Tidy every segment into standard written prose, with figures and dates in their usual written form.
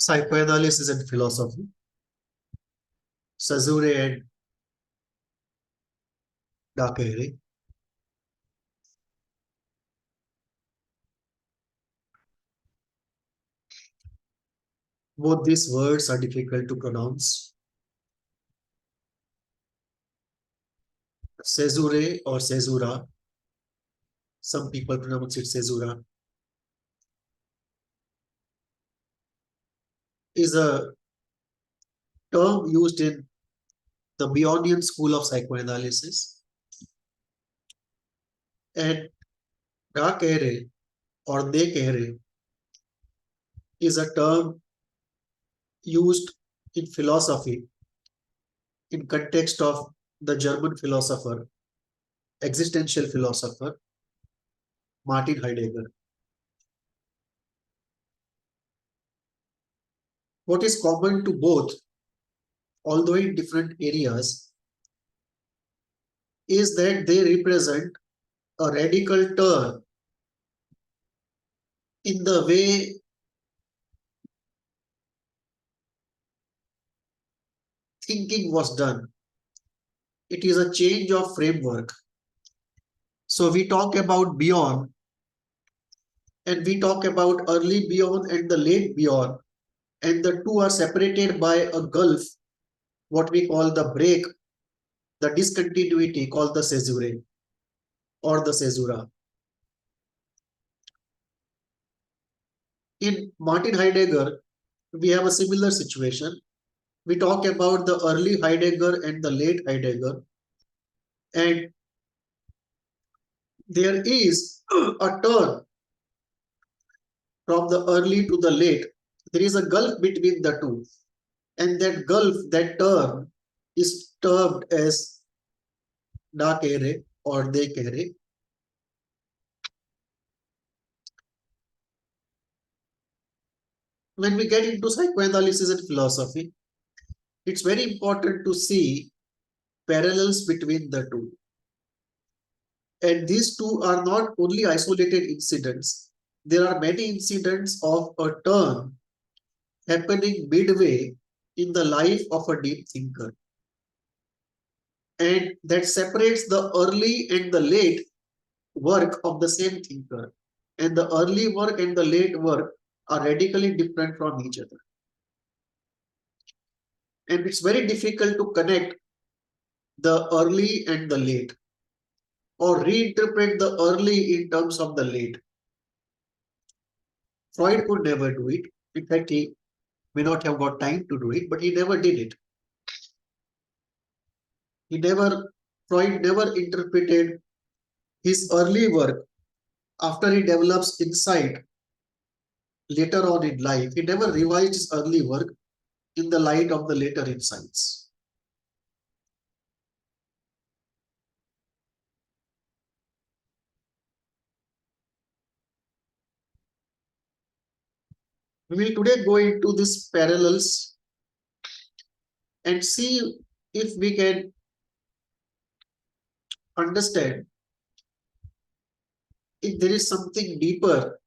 Psychoanalysis and philosophy, Ceasura and Kehre. Both these words are difficult to pronounce. Ceasura or Ceasura, some people pronounce it Ceasura, is a term used in the Bayesian school of psychoanalysis. And Kehre or De Kehre is a term used in philosophy in context of the German philosopher, existential philosopher, Martin Heidegger. What is common to both, although in different areas, is that they represent a radical turn in the way thinking was done. It is a change of framework. So we talk about beyond, and we talk about early beyond and the late beyond, and the two are separated by a gulf, what we call the break, the discontinuity called the Caesura or the Caesura. In Martin Heidegger, we have a similar situation. We talk about the early Heidegger and the late Heidegger, and there is a turn from the early to the late. There is a gulf between the two, and that gulf, that turn, is termed as Da Kehre or De Kehre. When we get into psychoanalysis and philosophy, it's very important to see parallels between the two. And these two are not only isolated incidents. There are many incidents of a turn happening midway in the life of a deep thinker. And that separates the early and the late work of the same thinker. And the early work and the late work are radically different from each other. And it's very difficult to connect the early and the late, or reinterpret the early in terms of the late. Freud could never do it. In fact, he may not have got time to do it, but he never did it. Freud never interpreted his early work after he develops insight later on in life. He never revised his early work in the light of the later insights. We will today go into these parallels and see if we can understand if there is something deeper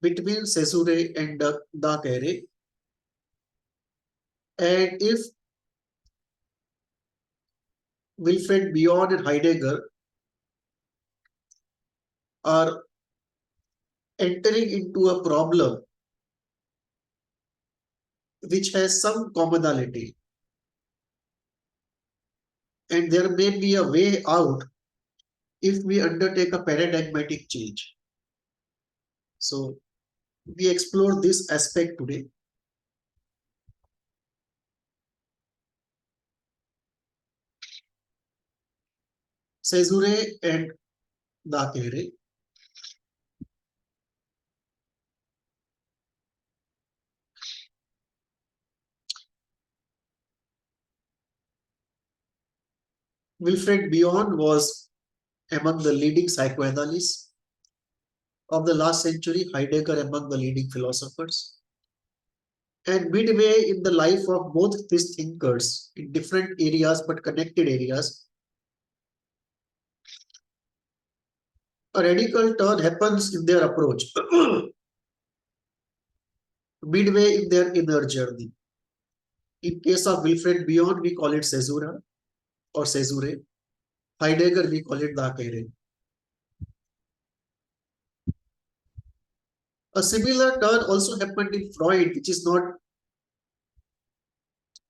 between Caesura and Da Kehre, and if Wilfred Bion and Heidegger are entering into a problem which has some commonality, and there may be a way out if we undertake a paradigmatic change. So we explore this aspect today. Caesura and Da Kehre. Wilfred Bion was among the leading psychoanalysts of the last century, Heidegger among the leading philosophers. And midway in the life of both these thinkers in different areas but connected areas, a radical turn happens in their approach. midway in their inner journey. In case of Wilfred Bion, we call it Caesura or Caesure. Heidegger, we call it the Kehre. A similar turn also happened in Freud, which is not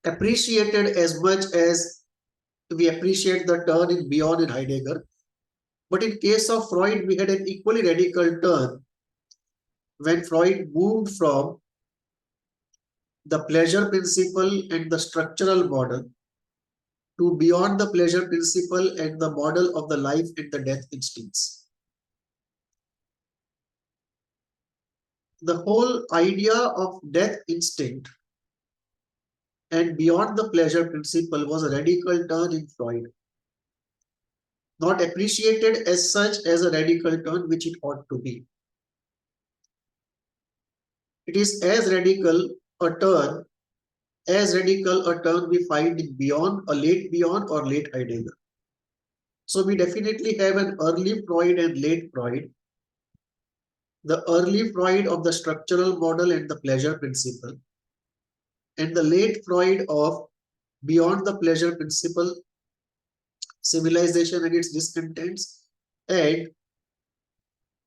appreciated as much as we appreciate the turn in Bion and Heidegger. But in case of Freud, we had an equally radical turn when Freud moved from the pleasure principle and the structural model to beyond the pleasure principle and the model of the life and the death instincts. The whole idea of death instinct and beyond the pleasure principle was a radical turn in Freud, not appreciated as such as a radical turn which it ought to be. It is as radical a turn we find in Bion, a late Bion or late Heidegger. So we definitely have an early Freud and late Freud. The early Freud of the structural model and the pleasure principle, and the late Freud of beyond the pleasure principle, civilization and its discontents, and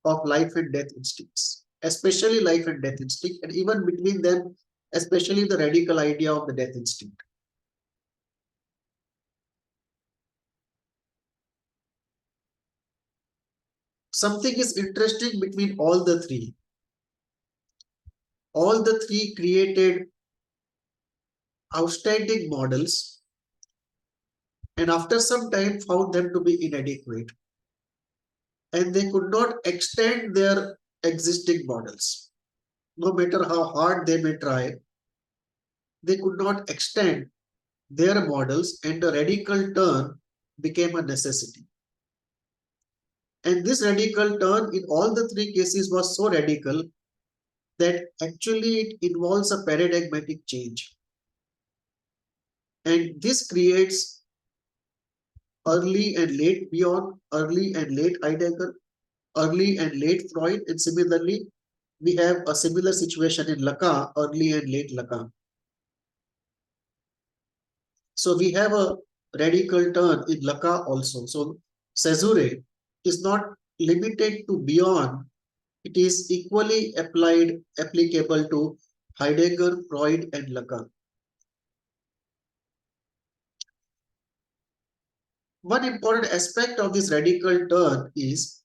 of life and death instincts, especially life and death instinct, and even between them, especially the radical idea of the death instinct. Something is interesting between all the three. All the three created outstanding models and after some time found them to be inadequate. And they could not extend their existing models. No matter how hard they may try, they could not extend their models, and a radical turn became a necessity. And this radical turn in all the three cases was so radical that actually it involves a paradigmatic change. And this creates early and late Bion, early and late Heidegger, early and late Freud, and similarly, we have a similar situation in Lacan, early and late Lacan. So we have a radical turn in Lacan also. So Caesure is not limited to Bion. It is equally applicable to Heidegger, Freud, and Lacan. One important aspect of this radical turn is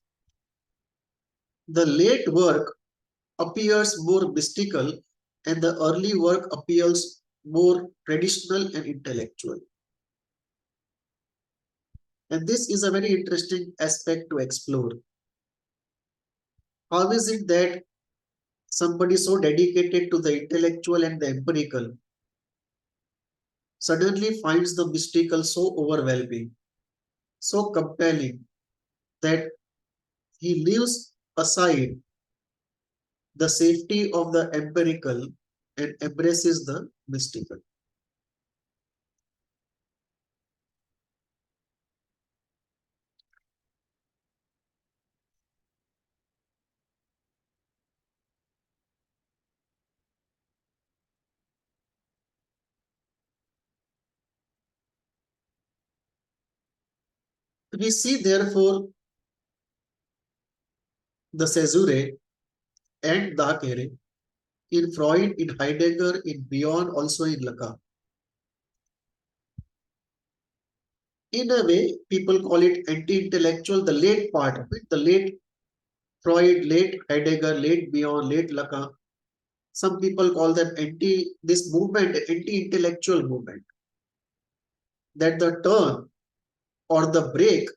the late work appears more mystical and the early work appears more traditional and intellectual. And this is a very interesting aspect to explore. How is it that somebody so dedicated to the intellectual and the empirical suddenly finds the mystical so overwhelming, so compelling, that he leaves aside the safety of the empirical and embraces the mystical? We see therefore the Caesure and the Kehre in Freud, in Heidegger, in Bion, also in Lacan. In a way, people call it anti-intellectual, the late part of it, the late Freud, late Heidegger, late Bion, late Lacan. Some people call them this movement, anti-intellectual movement. That the turn or the break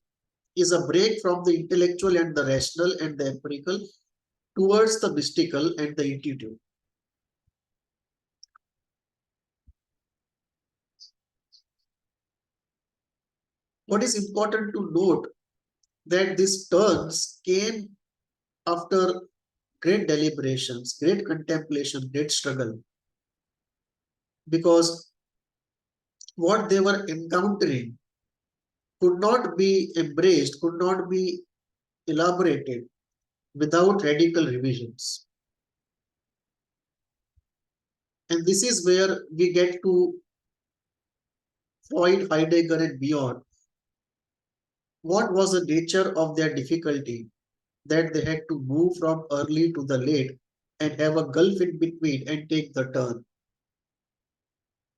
is a break from the intellectual and the rational and the empirical towards the mystical and the intuitive. What is important to note that these turns came after great deliberations, great contemplation, great struggle, because what they were encountering could not be embraced, could not be elaborated without radical revisions. And this is where we get to Freud, Heidegger, and beyond. What was the nature of their difficulty that they had to move from early to the late and have a gulf in between and take the turn?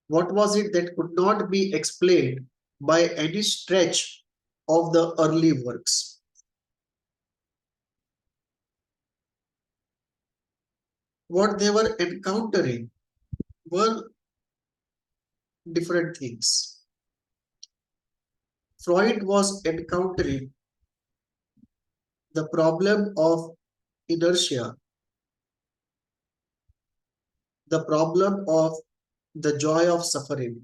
What was it that could not be explained by any stretch of the early works? What they were encountering were different things. Freud was encountering the problem of inertia, the problem of the joy of suffering,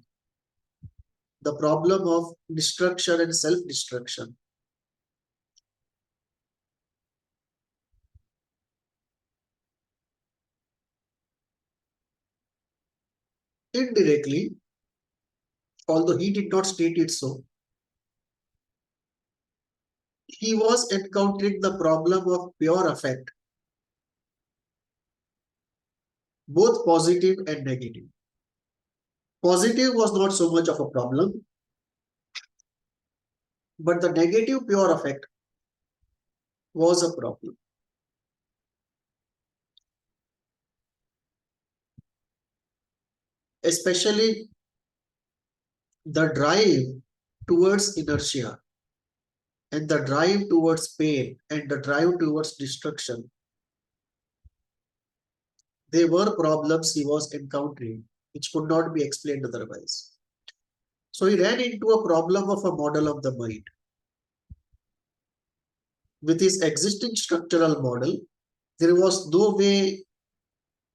the problem of destruction and self-destruction. Indirectly, although he did not state it so, he was encountering the problem of pure affect, both positive and negative. Positive was not so much of a problem, but the negative pure affect was a problem. Especially the drive towards inertia and the drive towards pain and the drive towards destruction. They were problems he was encountering, which could not be explained otherwise. So he ran into a problem of a model of the mind. With his existing structural model, there was no way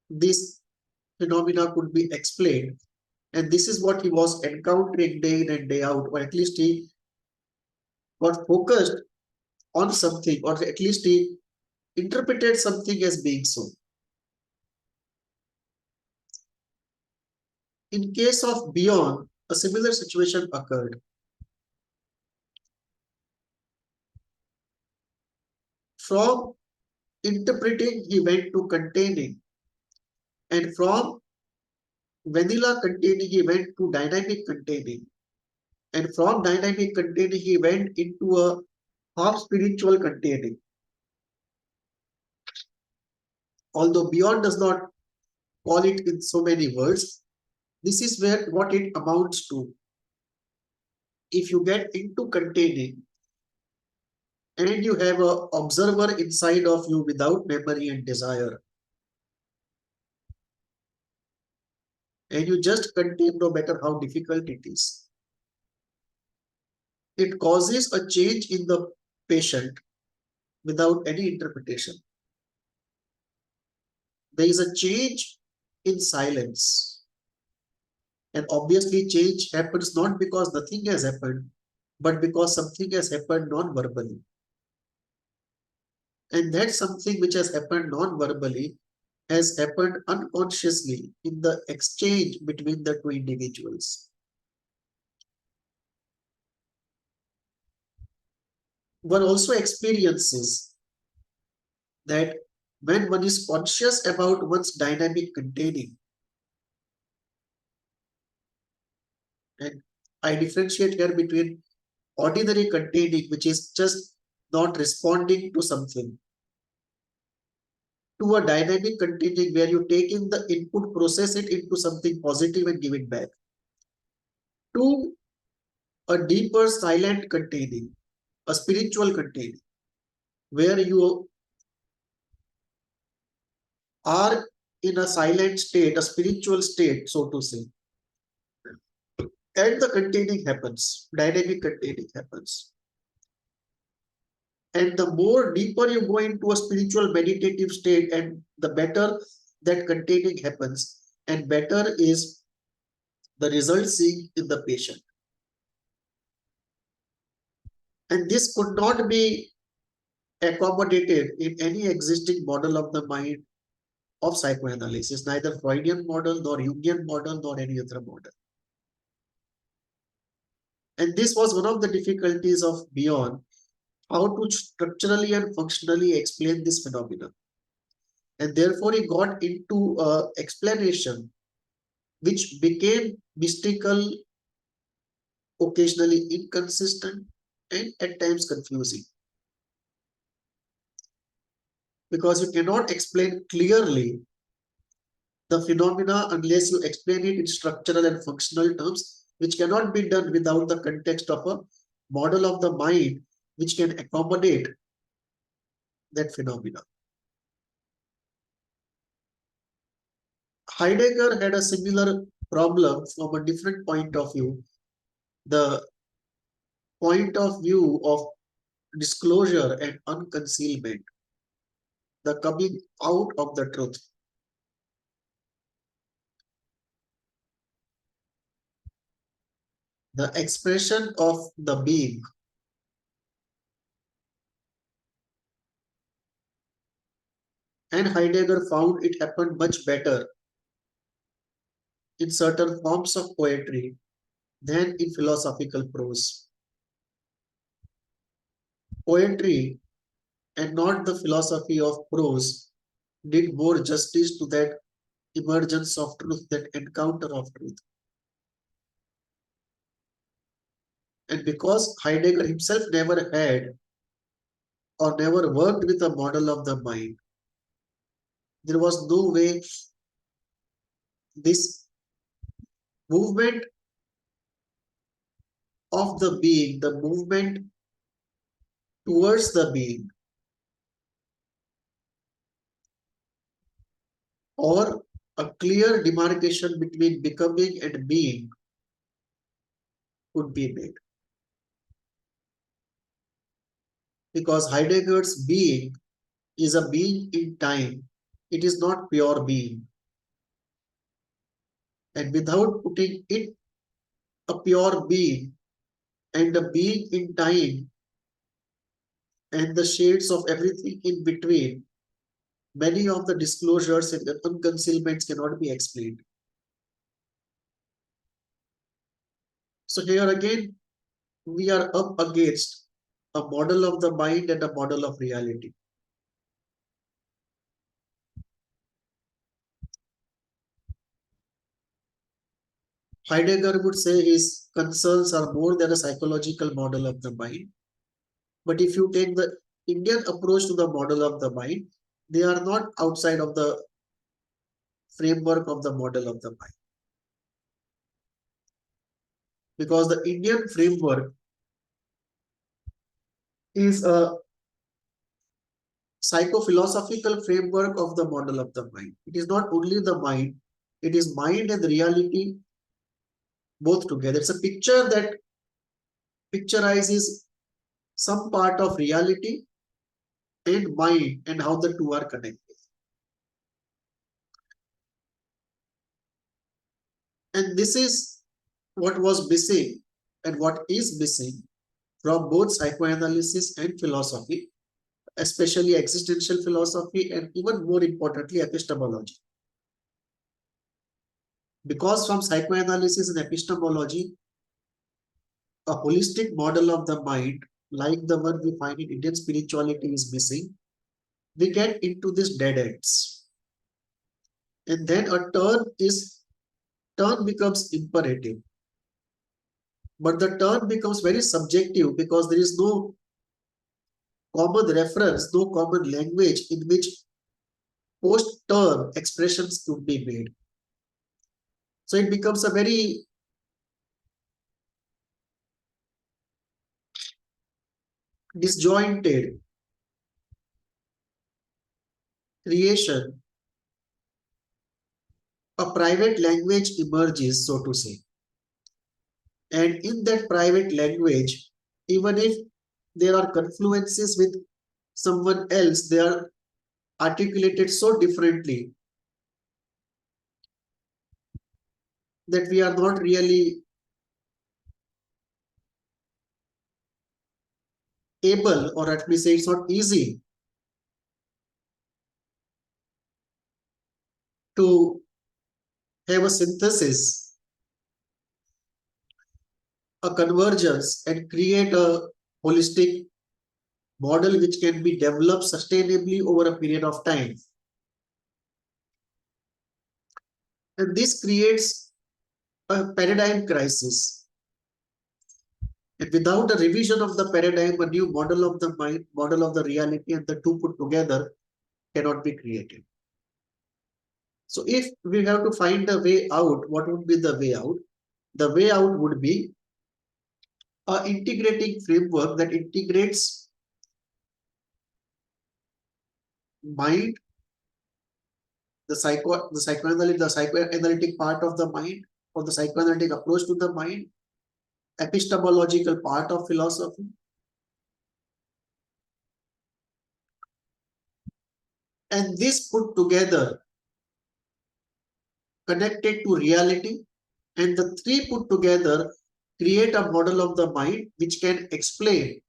this phenomena could be explained. And this is what he was encountering day in and day out, or at least he got focused on something, or at least he interpreted something as being so. In case of Beyond, a similar situation occurred. From interpreting, he went to containing, and from vanilla containing, he went to dynamic containing, and from dynamic containing, he went into a half spiritual containing. Although Beyond does not call it in so many words, this is where what it amounts to. If you get into containing and you have an observer inside of you without memory and desire, and you just contain no matter how difficult it is, it causes a change in the patient without any interpretation. There is a change in silence. And obviously change happens not because nothing has happened, but because something has happened non-verbally. And that something which has happened non-verbally has happened unconsciously in the exchange between the two individuals. One also experiences that when one is conscious about one's dynamic containing, and I differentiate here between ordinary containing, which is just not responding to something, to a dynamic containing where you take in the input, process it into something positive and give it back, to a deeper silent containing, a spiritual containing, where you are in a silent state, a spiritual state, so to say, and the containing happens, dynamic containing happens. And the more deeper you go into a spiritual meditative state, and the better that containing happens, and better is the result seen in the patient. And this could not be accommodated in any existing model of the mind of psychoanalysis, neither Freudian model, nor Jungian model, nor any other model. And this was one of the difficulties of Beyond, how to structurally and functionally explain this phenomenon. And therefore he got into explanation which became mystical, occasionally inconsistent, and at times confusing. Because you cannot explain clearly the phenomena unless you explain it in structural and functional terms, which cannot be done without the context of a model of the mind which can accommodate that phenomena. Heidegger had a similar problem from a different point of view, the point of view of disclosure and unconcealment, the coming out of the truth. The expression of the being. And Heidegger found it happened much better in certain forms of poetry than in philosophical prose. Poetry, and not the philosophy of prose, did more justice to that emergence of truth, that encounter of truth. And because Heidegger himself never had or never worked with a model of the mind, there was no way this movement of the being, the movement towards the being, or a clear demarcation between becoming and being could be made. Because Heidegger's being is a being in time, it is not pure being. And without putting it a pure being and a being in time and the shades of everything in between, many of the disclosures and the unconcealments cannot be explained. So here again, we are up against a model of the mind and a model of reality. Heidegger would say his concerns are more than a psychological model of the mind. But if you take the Indian approach to the model of the mind, they are not outside of the framework of the model of the mind. Because the Indian framework is a psychophilosophical framework of the model of the mind. It is not only the mind, it is mind and reality both together. It's a picture that picturizes some part of reality and mind and how the two are connected. And this is what was missing and what is missing from both psychoanalysis and philosophy, especially existential philosophy and even more importantly, epistemology. Because from psychoanalysis and epistemology, a holistic model of the mind, like the one we find in Indian spirituality, is missing, we get into this dead ends. And then a turn becomes imperative. But the turn becomes very subjective because there is no common reference, no common language in which post-turn expressions could be made. So it becomes a very disjointed creation. A private language emerges, so to say. And in that private language, even if there are confluences with someone else, they are articulated so differently that we are not really able, or at least say it's not easy to have a synthesis, a convergence, and create a holistic model which can be developed sustainably over a period of time. And this creates a paradigm crisis. And without a revision of the paradigm, a new model of the mind, model of the reality, and the two put together cannot be created. So if we have to find a way out, what would be the way out? The way out would be a integrating framework that integrates mind, the psychoanalytic part of the mind, or the psychoanalytic approach to the mind, epistemological part of philosophy, and this put together connected to reality, and the three put together create a model of the mind which can explain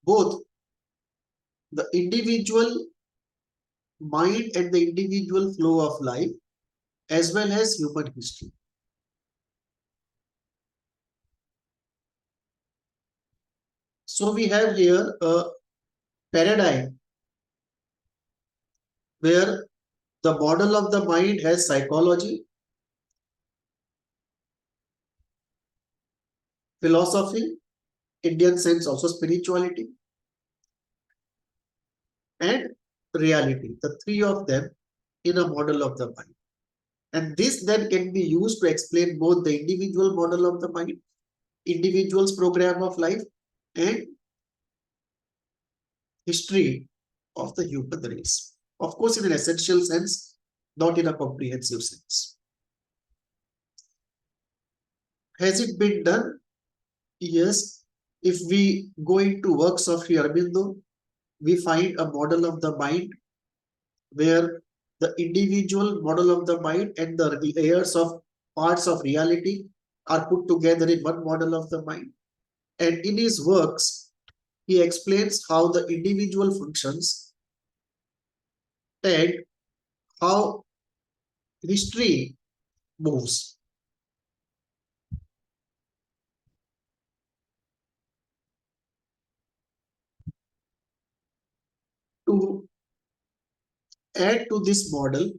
both the individual mind and the individual flow of life as well as human history. So we have here a paradigm where the model of the mind has psychology, philosophy, Indian sense also spirituality, and reality, the three of them in a model of the mind. And this then can be used to explain both the individual model of the mind, individual's program of life, and history of the human race. Of course, in an essential sense, not in a comprehensive sense. Has it been done? Yes. If we go into works of Sri Aurobindo, we find a model of the mind where the individual model of the mind and the layers of parts of reality are put together in one model of the mind. And in his works, he explains how the individual functions and how history moves. To add to this model,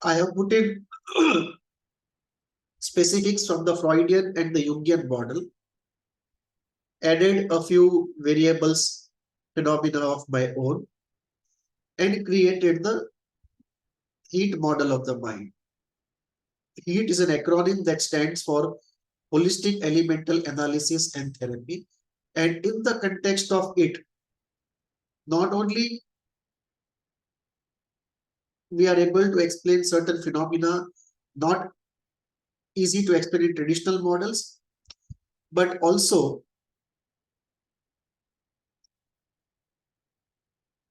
I have put in specifics from the Freudian and the Jungian model, added a few variables, phenomena of my own, and created the HEAT model of the mind. HEAT is an acronym that stands for Holistic Elemental Analysis and Therapy. And in the context of it, not only we are able to explain certain phenomena not easy to explain in traditional models, but also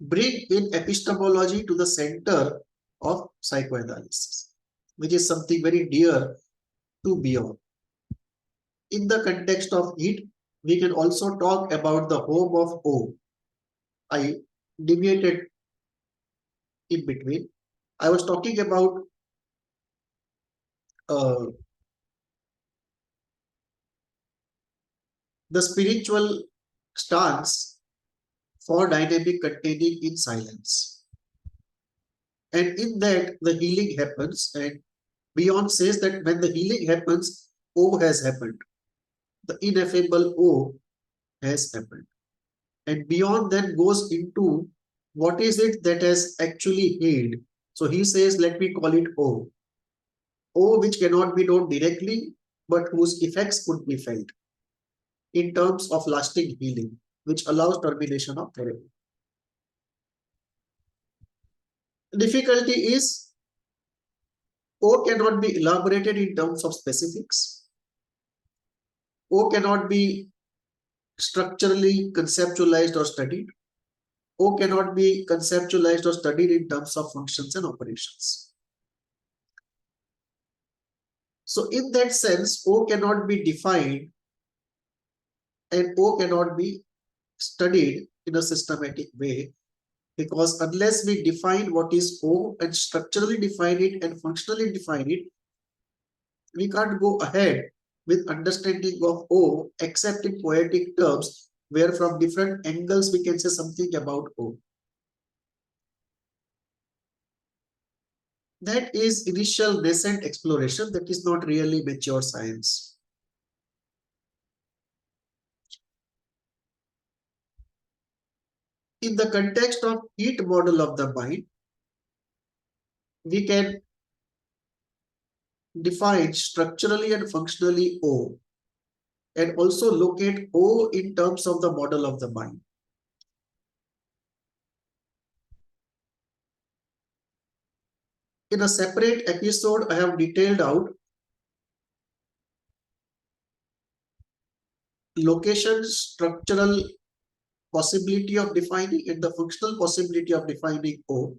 bring in epistemology to the center of psychoanalysis, which is something very dear to BEHAVIOUR. In the context of it, we can also talk about the home of O. I deviated in between. I was talking about the spiritual stance for dynamic containing in silence. And in that, the healing happens. And Beyond says that when the healing happens, O has happened. The ineffable O has happened. And Beyond then goes into what is it that has actually healed. So he says, let me call it O. O which cannot be known directly, but whose effects could be felt in terms of lasting healing, which allows termination of therapy. The difficulty is O cannot be elaborated in terms of specifics. O cannot be structurally conceptualized or studied. O cannot be conceptualized or studied in terms of functions and operations. So in that sense, O cannot be defined and O cannot be studied in a systematic way, because unless we define what is O and structurally define it and functionally define it, we can't go ahead with understanding of O except in poetic terms, where from different angles we can say something about O. That is initial nascent exploration, that is not really mature science. In the context of heat model of the mind, we can define structurally and functionally O, and also locate O in terms of the model of the mind. In a separate episode, I have detailed out location, structural possibility of defining and the functional possibility of defining O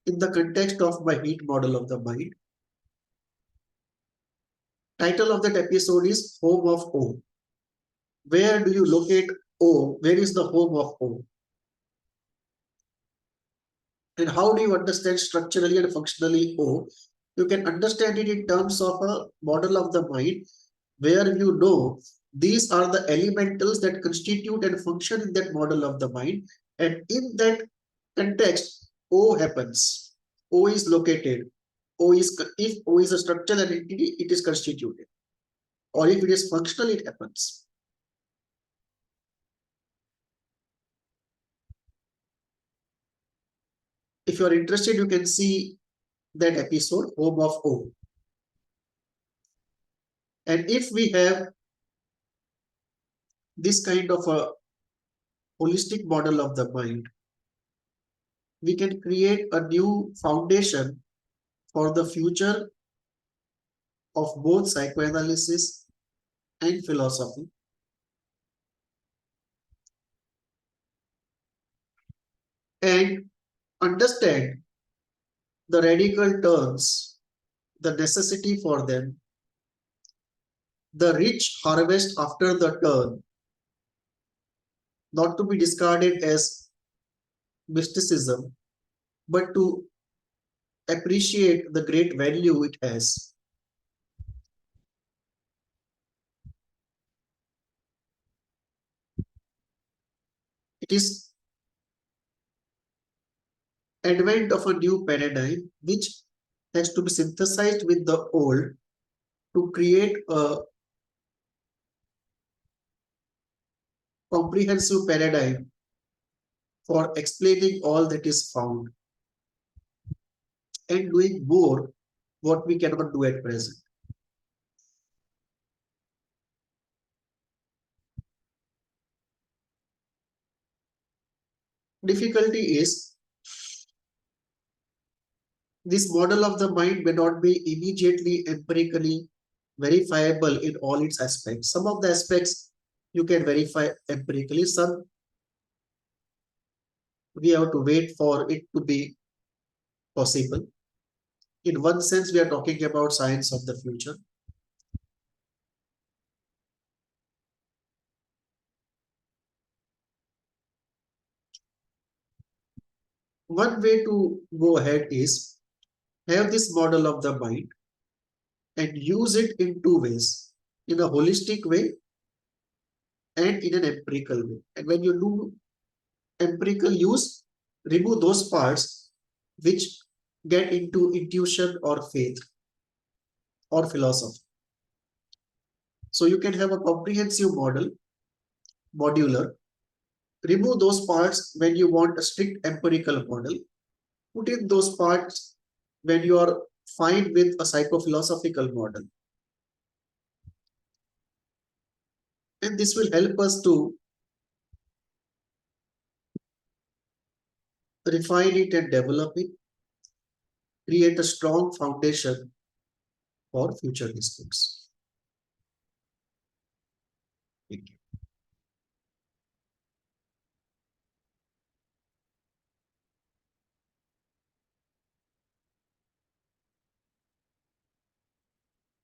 in the context of my heat model of the mind. Title of that episode is Home of O. Where do you locate O? Where is the home of O? And how do you understand structurally and functionally O? You can understand it in terms of a model of the mind where you know these are the elementals that constitute and function in that model of the mind. And in that context, O happens. O is located. If O is a structural entity, it is constituted. Or if it is functional, it happens. If you are interested, you can see that episode, Home of O. And if we have this kind of a holistic model of the mind, we can create a new foundation for the future of both psychoanalysis and philosophy. And understand the radical turns, the necessity for them, the rich harvest after the turn, not to be discarded as mysticism, but to appreciate the great value it has. It is advent of a new paradigm which has to be synthesized with the old to create a comprehensive paradigm for explaining all that is found and doing more what we cannot do at present. Difficulty is this model of the mind may not be immediately empirically verifiable in all its aspects. Some of the aspects you can verify empirically, some we have to wait for it to be possible. In one sense, we are talking about science of the future. One way to go ahead is have this model of the mind and use it in two ways, in a holistic way and in an empirical way. And when you do empirical use, remove those parts which get into intuition or faith or philosophy. So you can have a comprehensive model, modular, remove those parts when you want a strict empirical model, put in those parts when you are fine with a psychophilosophical model. And this will help us to refine it and develop it, create a strong foundation for future disputes. Thank you.